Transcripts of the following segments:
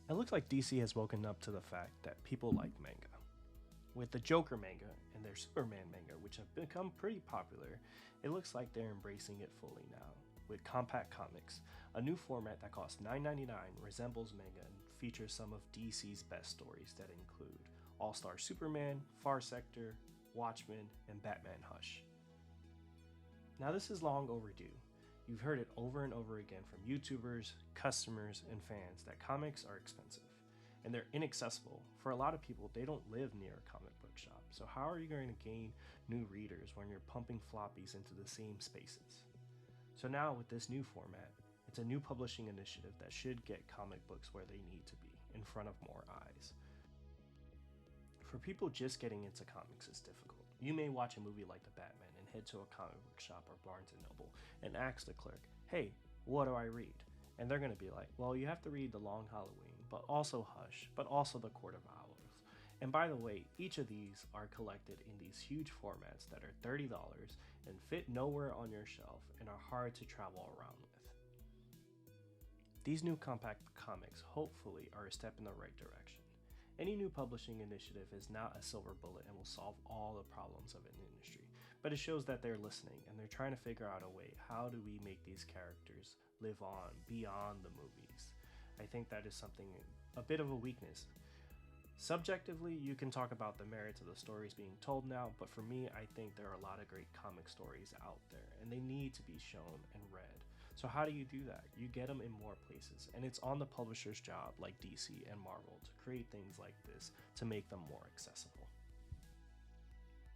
It looks like DC has woken up to the fact that people like manga. With the Joker manga and their Superman manga, which have become pretty popular, it looks like they're embracing it fully now. With compact comics, a new format that costs $9.99 resembles manga and features some of DC's best stories that include All-Star Superman, Far Sector, Watchmen, and Batman Hush. Now this is long overdue. You've heard it over and over again from YouTubers, customers, and fans that comics are expensive and they're inaccessible. For a lot of people, they don't live near a comic book shop, so how are you going to gain new readers when you're pumping floppies into the same spaces? So now with this new format, it's a new publishing initiative that should get comic books where they need to be, in front of more eyes. For people just getting into comics is difficult. You may watch a movie like The Batman and head to a comic book shop or Barnes & Noble and ask the clerk, hey, what do I read? And they're going to be like, well, you have to read The Long Halloween, but also Hush, but also The Court of Owls. And by the way, each of these are collected in these huge formats that are $30 and fit nowhere on your shelf and are hard to travel around with. These new compact comics hopefully are a step in the right direction. Any new publishing initiative is not a silver bullet and will solve all the problems of an industry, but it shows that they're listening and they're trying to figure out a way, how do we make these characters live on beyond the movies? I think that is something, a bit of a weakness. Subjectively, you can talk about the merits of the stories being told now, but for me, I think there are a lot of great comic stories out there and they need to be shown and read. So how do you do that? You get them in more places, and it's on the publisher's job, like DC and Marvel, to create things like this to make them more accessible.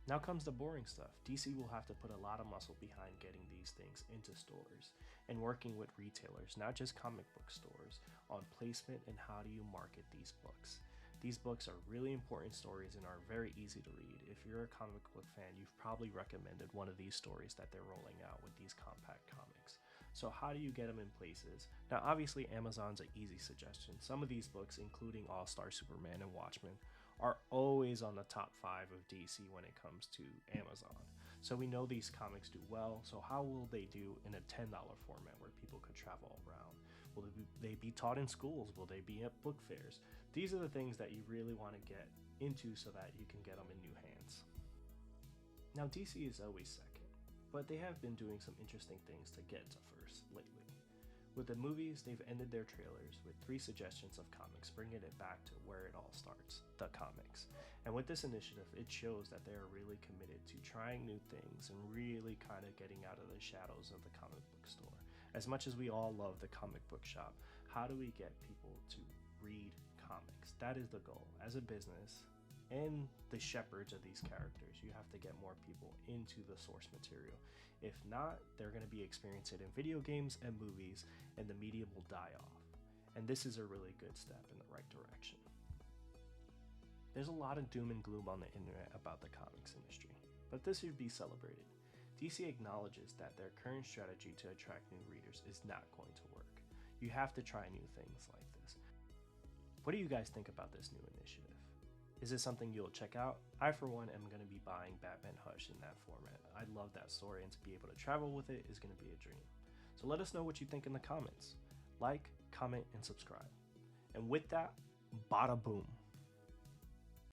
Now comes the boring stuff. DC will have to put a lot of muscle behind getting these things into stores and working with retailers, not just comic book stores, on placement and how do you market these books. These books are really important stories and are very easy to read. If you're a comic book fan, you've probably recommended one of these stories that they're rolling out with these compact comics. So how do you get them in places? Now obviously Amazon's an easy suggestion. Some of these books, including All-Star Superman and Watchmen, are always on the top 5 of DC when it comes to Amazon. So we know these comics do well, so how will they do in a $10 format where people could travel around? Will they be taught in schools? Will they be at book fairs? These are the things that you really want to get into so that you can get them in new hands. Now DC is always second, but they have been doing some interesting things to get to first lately. With the movies, they've ended their trailers with 3 suggestions of comics, bringing it back to where it all starts, the comics. And with this initiative, it shows that they are really committed to trying new things and really kind of getting out of the shadows of the comic book store. As much as we all love the comic book shop, how do we get people to read comics? That is the goal. As a business and the shepherds of these characters, you have to get more people into the source material. If not, they're going to be experiencing it in video games and movies, and the medium will die off. And this is a really good step in the right direction. There's a lot of doom and gloom on the internet about the comics industry, but this should be celebrated. DC acknowledges that their current strategy to attract new readers is not going to work. You have to try new things like this. What do you guys think about this new initiative? Is this something you'll check out? I, for one, am going to be buying Batman Hush in that format. I love that story, and to be able to travel with it is going to be a dream. So let us know what you think in the comments. Like, comment, and subscribe. And with that, bada boom.